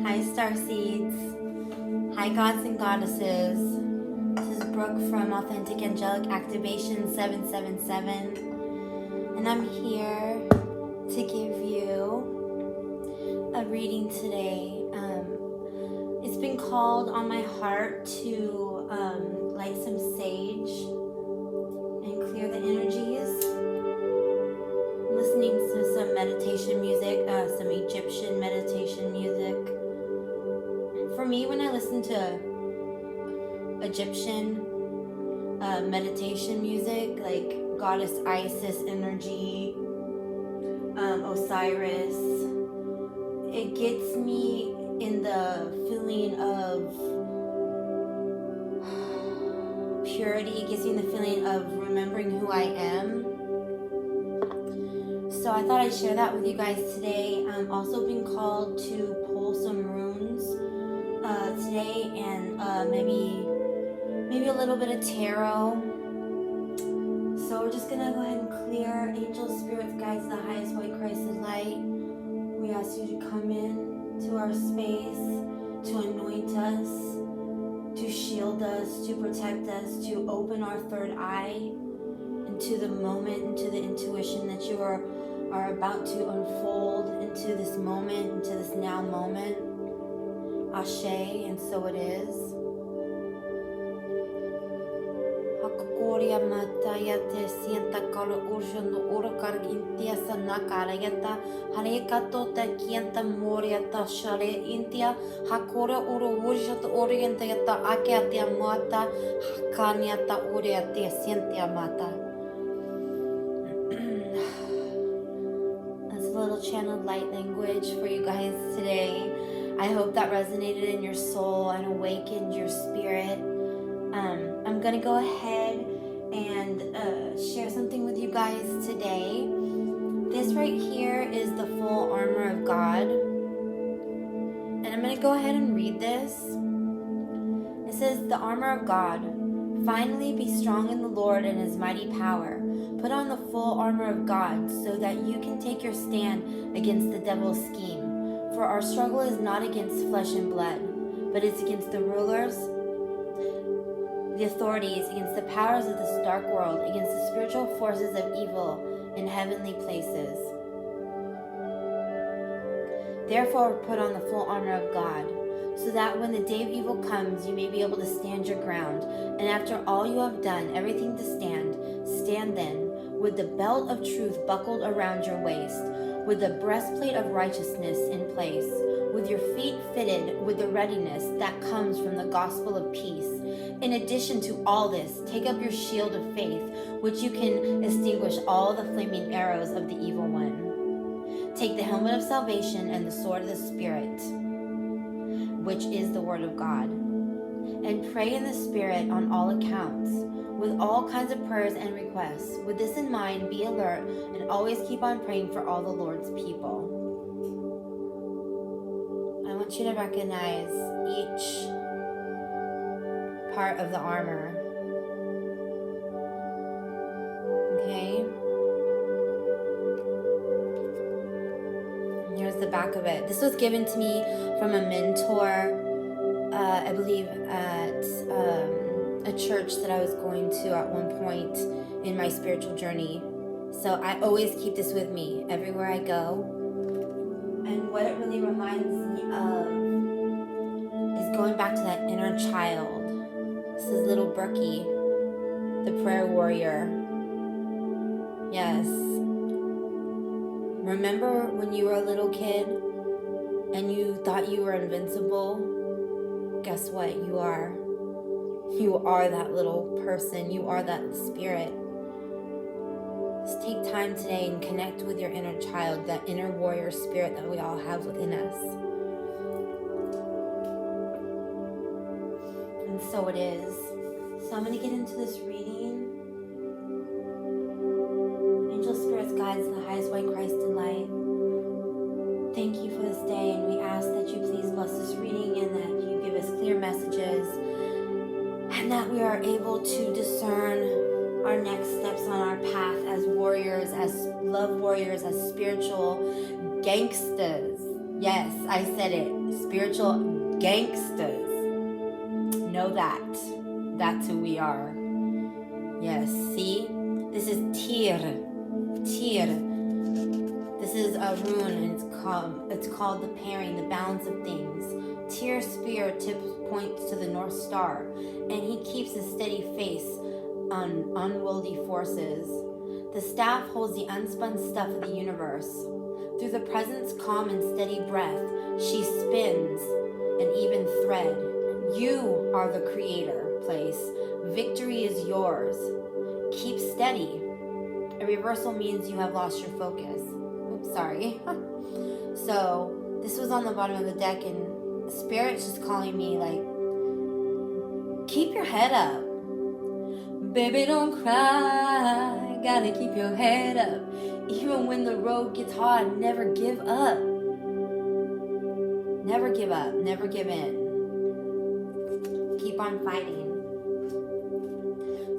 Hi, star seeds. Hi, gods and goddesses. This is Brooke from Authentic Angelic Activation 777, and I'm here to give you a reading today. It's been called on my heart to light some sage and clear the energies. I'm listening to some meditation music, some Egyptian meditation music. For me, when I listen to Egyptian meditation music, like Goddess Isis energy, Osiris, it gets me in the feeling of purity. It gives me the feeling of remembering who I am. So I thought I'd share that with you guys today. I'm also being called to pull some runes today, and maybe a little bit of tarot. So we're just gonna go ahead and clear. Angels, spirits, guides, the highest white Christed light, we ask you to come in to our space, to anoint us, to shield us, to protect us, to open our third eye into the moment, into the intuition that you are about to unfold into this moment, into this now moment. Ashe, and so it is. Hakoria mataya te sienta kala urjando ora kargintia sanakara yata halekato te kienta moria ta shale intia hakora uro urjando orienta yata akeatia mata hakania ta uria te sientia mata. That's a little channeled light language for you guys today. I hope that resonated in your soul and awakened your spirit. I'm going to go ahead and share something with you guys today. This right here is the full armor of God. And I'm going to go ahead and read this. It says, the armor of God. Finally, be strong in the Lord and his mighty power. Put on the full armor of God so that you can take your stand against the devil's scheme. For our struggle is not against flesh and blood, but it's against the rulers, the authorities, against the powers of this dark world, against the spiritual forces of evil in heavenly places. Therefore, put on the full armor of God, so that when the day of evil comes, you may be able to stand your ground. And after all you have done, everything to stand, stand then, with the belt of truth buckled around your waist, with the breastplate of righteousness in place, with your feet fitted with the readiness that comes from the gospel of peace. In addition to all this, take up your shield of faith, which you can extinguish all the flaming arrows of the evil one. Take the helmet of salvation and the sword of the Spirit, which is the word of God, and pray in the Spirit on all accounts, with all kinds of prayers and requests. With this in mind, be alert and always keep on praying for all the Lord's people. I want you to recognize each part of the armor. Okay? And here's the back of it. This was given to me from a mentor, I believe at a church that I was going to at one point in my spiritual journey. So I always keep this with me everywhere I go. And what it really reminds me of is going back to that inner child. This is little Brookie, the prayer warrior. Yes. Remember when you were a little kid and you thought you were invincible? Guess what? You are. You are that little person. You are that spirit. Just take time today and connect with your inner child, that inner warrior spirit that we all have within us. And so it is. So I'm going to get into this reading. Angel, spirits, guides, the highest white Christ and light. Thank you for this day, and we ask that you please bless this reading and that you give us clear messages, and that we are able to discern our next steps on our path as warriors, as love warriors, as spiritual gangsters. Yes, I said it. Spiritual gangsters. Know that. That's who we are. Yes, see? This is Tyr. Tyr. This is a rune, and it's called the pairing, the balance of things. Tyr's spear tip points to the North Star, and he keeps a steady face on unwieldy forces. The staff holds the unspun stuff of the universe. Through the present's calm and steady breath, she spins an even thread. You are the creator, place. Victory is yours. Keep steady. A reversal means you have lost your focus. Oops, sorry. So this was on the bottom of the deck, and Spirit's just calling me like, keep your head up. Baby, don't cry. Gotta keep your head up. Even when the road gets hard, never give up. Never give up. Never give in. Keep on fighting.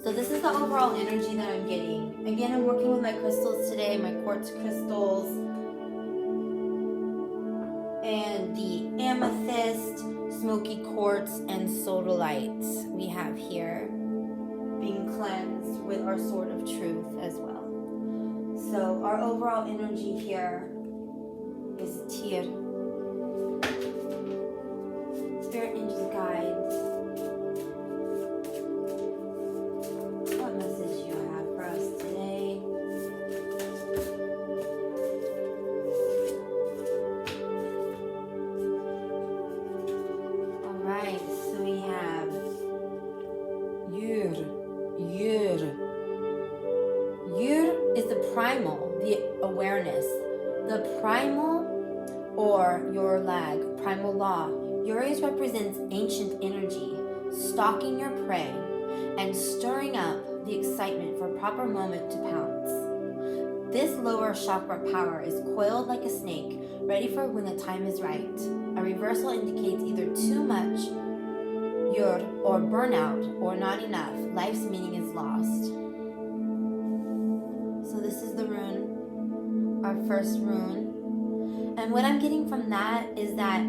So this is the overall energy that I'm getting. Again, I'm working with my crystals today, my quartz crystals, and the amethyst, smoky quartz, and sodalite we have here, being cleansed with our sword of truth as well. So our overall energy here is Tyr. Spirit angels, guides. What message do you have for us today? Alright, so we have Yur. Yur is the primal, the awareness. The primal, or your lag, primal law. Urius represents ancient energy, stalking your prey and stirring up the excitement for a proper moment to pounce. This lower chakra power is coiled like a snake, ready for when the time is right. A reversal indicates either too much Yur or burnout or not enough. Life's meaning is lost. So this is the rune, our first rune. And what I'm getting from that is that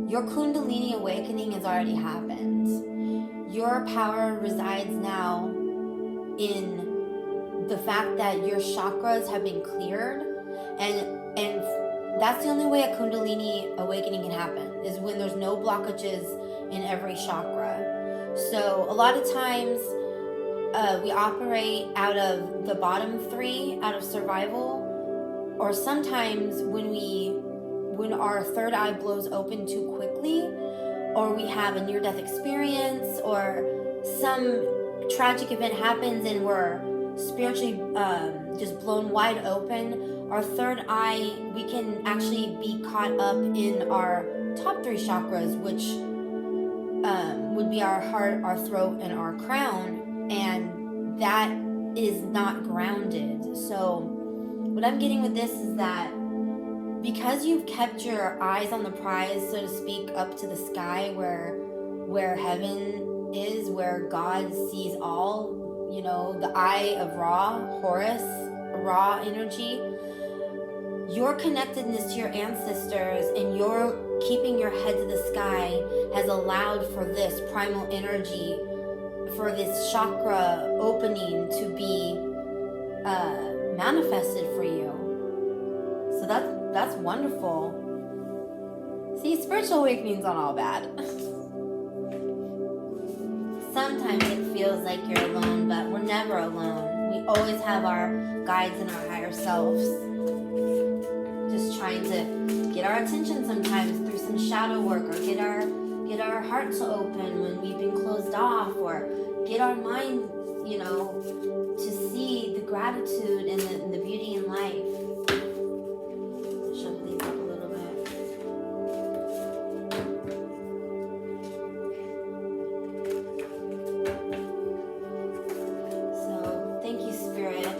your Kundalini awakening has already happened. Your power resides now in the fact that your chakras have been cleared, and that's the only way a Kundalini awakening can happen, is when there's no blockages in every chakra. So a lot of times we operate out of the bottom three, out of survival, or sometimes when our third eye blows open too quickly, or we have a near-death experience, or some tragic event happens and we're spiritually just blown wide open, our third eye, we can actually be caught up in our top three chakras, which would be our heart, our throat, and our crown, and that is not grounded. So what I'm getting with this is that because you've kept your eyes on the prize, so to speak, up to the sky where heaven is, where God sees all, you know, the eye of Ra, Horus, Ra energy, your connectedness to your ancestors and your keeping your head to the sky has allowed for this primal energy, for this chakra opening to be manifested for you. So that's wonderful. See, spiritual awakening's not all bad. Sometimes it feels like you're alone, but we're never alone. We always have our guides and our higher selves just trying to get our attention sometimes through some shadow work, or get our hearts open when we've been closed off, or get our mind, you know, to see the gratitude and the beauty in life. Shuffle these up a little bit. So thank you, Spirit.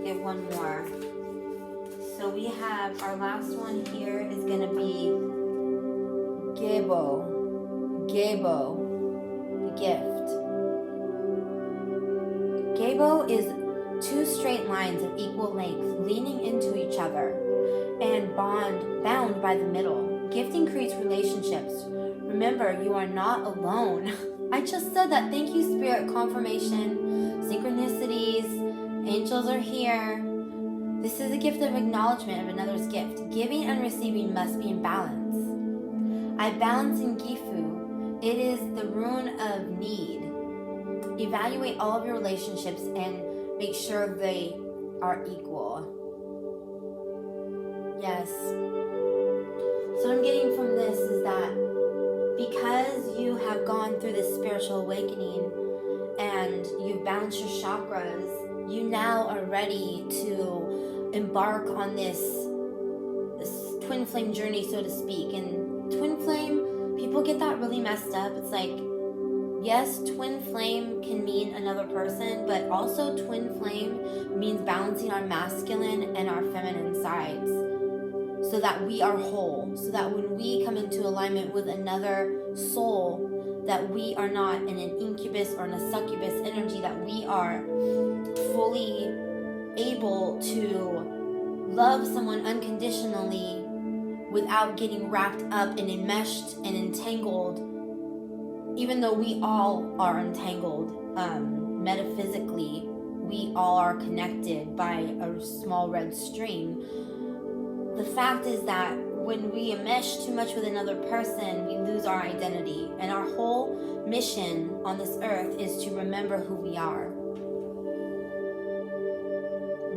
Get one more. So we have our last one here is going to be Gebo, the gift. Gebo is two straight lines of equal length leaning into each other. and bound by the middle. Gifting creates relationships. Remember, you are not alone. I just said that. Thank you, Spirit. Confirmation, synchronicities, angels are here. This is a gift of acknowledgement of another's gift. Giving and receiving must be in balance. I balance in Gifu. It is the rune of need. Evaluate all of your relationships and make sure they are equal. Yes. So what I'm getting from this is that because you have gone through this spiritual awakening and you've balanced your chakras, you now are ready to embark on this twin flame journey, so to speak. And twin flame, people get that really messed up. It's like, yes, twin flame can mean another person, but also twin flame means balancing our masculine and our feminine sides so that we are whole, so that when we come into alignment with another soul, that we are not in an incubus or in a succubus energy, that we are fully able to love someone unconditionally without getting wrapped up and enmeshed and entangled, even though we all are entangled metaphysically. We all are connected by a small red string. The fact is that when we enmesh too much with another person, we lose our identity. And our whole mission on this earth is to remember who we are.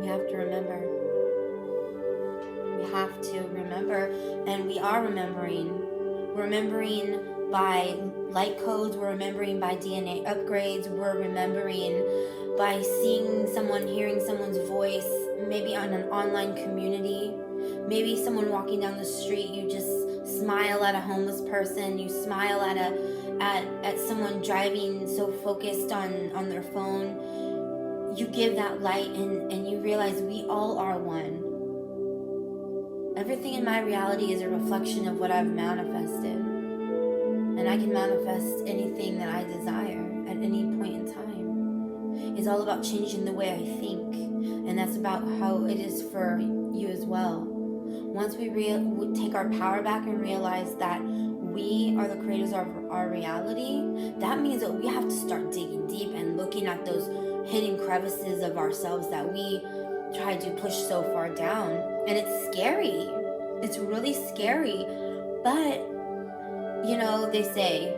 We have to remember. We have to remember, and we are remembering. We're remembering by light codes, we're remembering by DNA upgrades, we're remembering by seeing someone, hearing someone's voice, maybe on an online community. Maybe someone walking down the street, you just smile at a homeless person, you smile at someone driving so focused on their phone. You give that light and you realize we all are one. Everything in my reality is a reflection of what I've manifested. And I can manifest anything that I desire at any point in time. It's all about changing the way I think. And that's about how it is for you as well. Once we take our power back and realize that we are the creators of our reality, that means that we have to start digging deep and looking at those hidden crevices of ourselves that we try to push so far down. And it's scary. It's really scary. But, you know, they say,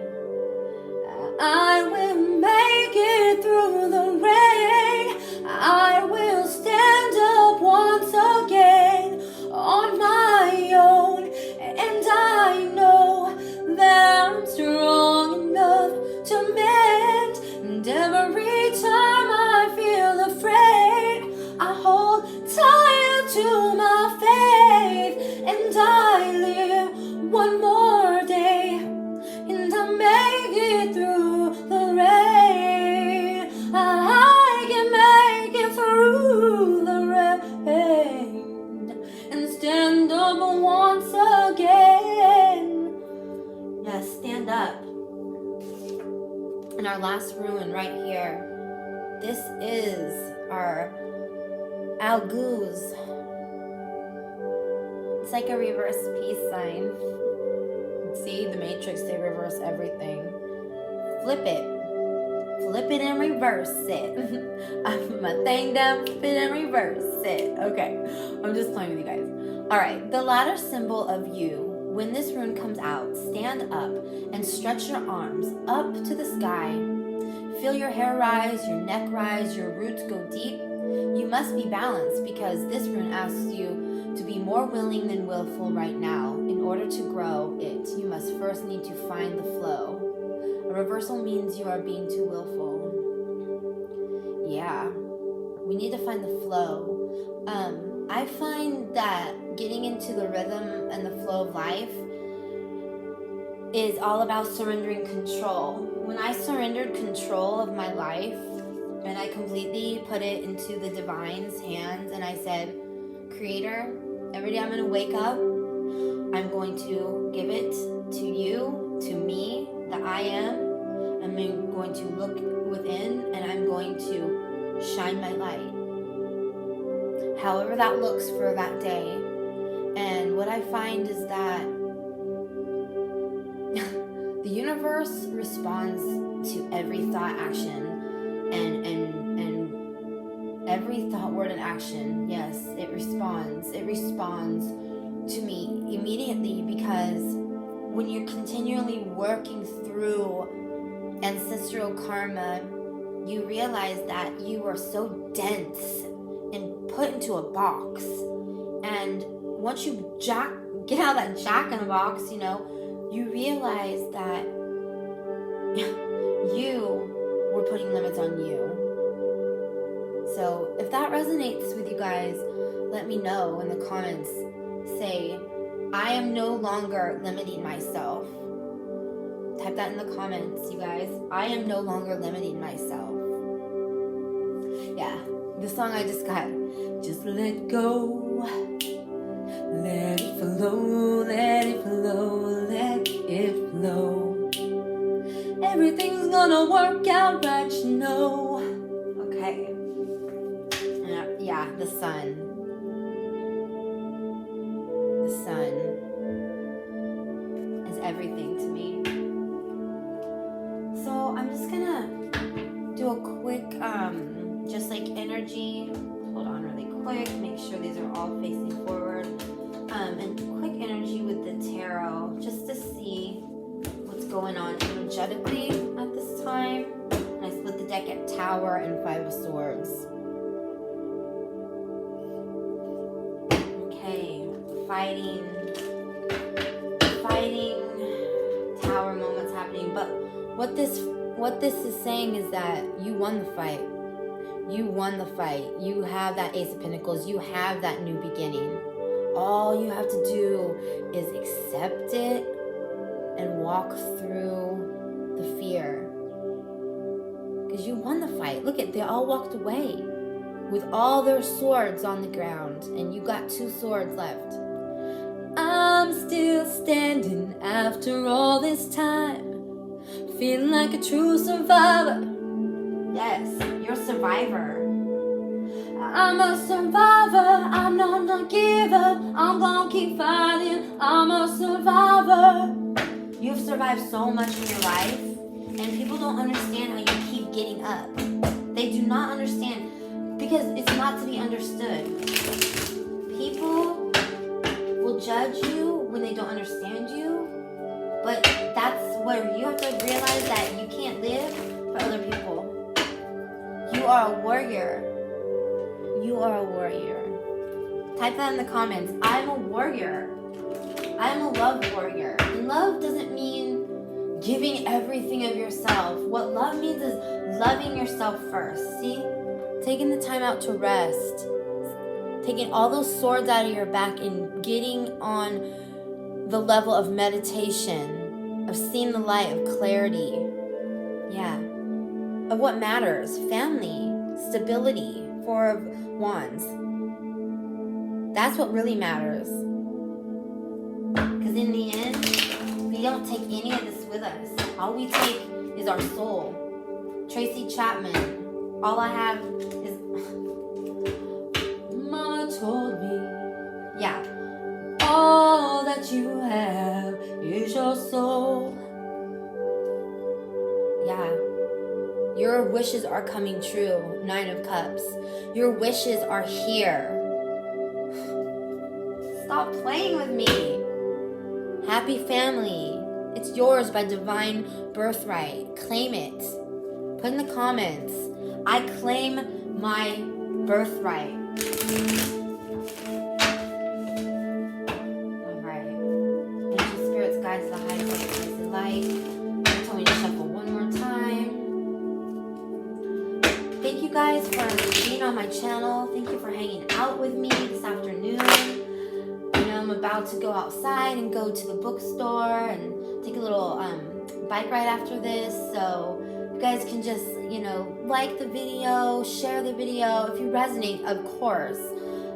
I will make it through the rain. I will stand up once again on my own. And I know that I'm strong enough to mend. And every time I feel afraid, I hold tight to my faith. And I live one more day. And I make it through the rain. I can make it through the rain and stand up once again. Yes, stand up. And our last rune right here. This is our Alguz. It's like a reverse peace sign. See, the Matrix, they reverse everything. Flip it and reverse it. I put my thing down, flip it and reverse it. Okay, I'm just playing with you guys. All right, the ladder symbol of you, when this rune comes out, stand up and stretch your arms up to the sky. Feel your hair rise, your neck rise, your roots go deep. You must be balanced because this rune asks you to be more willing than willful right now. In order to grow it, you must first need to find the flow. A reversal means you are being too willful. Yeah, we need to find the flow. I find that getting into the rhythm and the flow of life is all about surrendering control. When I surrendered control of my life and I completely put it into the divine's hands and I said, Creator, every day I'm going to wake up, I'm going to give it to you, to me, the I am. I'm going to look within and I'm going to shine my light. However that looks for that day. And what I find is that the universe responds to every thought, action, and every thought, word, and action. Yes, it responds. It responds to me immediately, because when you're continually working through ancestral karma, you realize that you are so dense and put into a box. And once you get out of that jack in the box, you realize that you were putting limits on you. So if that resonates with you guys, let me know in the comments. Say, I am no longer limiting myself. Type that in the comments, you guys. I am no longer limiting myself. Yeah, the song I just got. Just let go. Let it flow, let it flow, let it flow. Everything's gonna work out right, Okay. Yeah, the sun. The sun is everything to me. So I'm just gonna do a quick, just like energy. Hold on really quick. Make sure these are all facing forward. And quick energy with the tarot, just to see what's going on energetically at this time. And I split the deck at Tower and Five of Swords. Okay, fighting, Tower moments happening. But what this is saying is that you won the fight. You won the fight. You have that Ace of Pentacles. You have that new beginning. All you have to do is accept it and walk through the fear. Because you won the fight. Look they all walked away with all their swords on the ground, and you got 2 swords left. I'm still standing after all this time, feeling like a true survivor. Yes, you're a survivor. I'm a survivor, I'm not gonna give up, I'm gonna keep fighting, I'm a survivor. You've survived so much in your life, and people don't understand how you keep getting up. They do not understand, because it's not to be understood. People will judge you when they don't understand you, but that's where you have to realize that you can't live for other people. You are a warrior. You are a warrior. Type that in the comments. I'm a warrior. I'm a love warrior. And love doesn't mean giving everything of yourself. What love means is loving yourself first. See? Taking the time out to rest. Taking all those swords out of your back and getting on the level of meditation, of seeing the light, of clarity. Yeah. Of what matters. Family. Stability. 4 of Wands. That's what really matters. Because in the end, we don't take any of this with us. All we take is our soul. Tracy Chapman. All I have is... Mama told me. Yeah. All that you have is your soul. Yeah. Your wishes are coming true. 9 of Cups. Your wishes are here. Stop playing with me. Happy family. It's yours by divine birthright. Claim it. Put in the comments. I claim my birthright. Alright. Angel spirits, guides, the highest place in light. They told me to shuffle one more time. Thank you guys for being on my channel. Thank you for hanging out with me this afternoon. I'm about to go outside and go to the bookstore and take a little bike ride after this. So you guys can just, like the video, share the video. If you resonate, of course.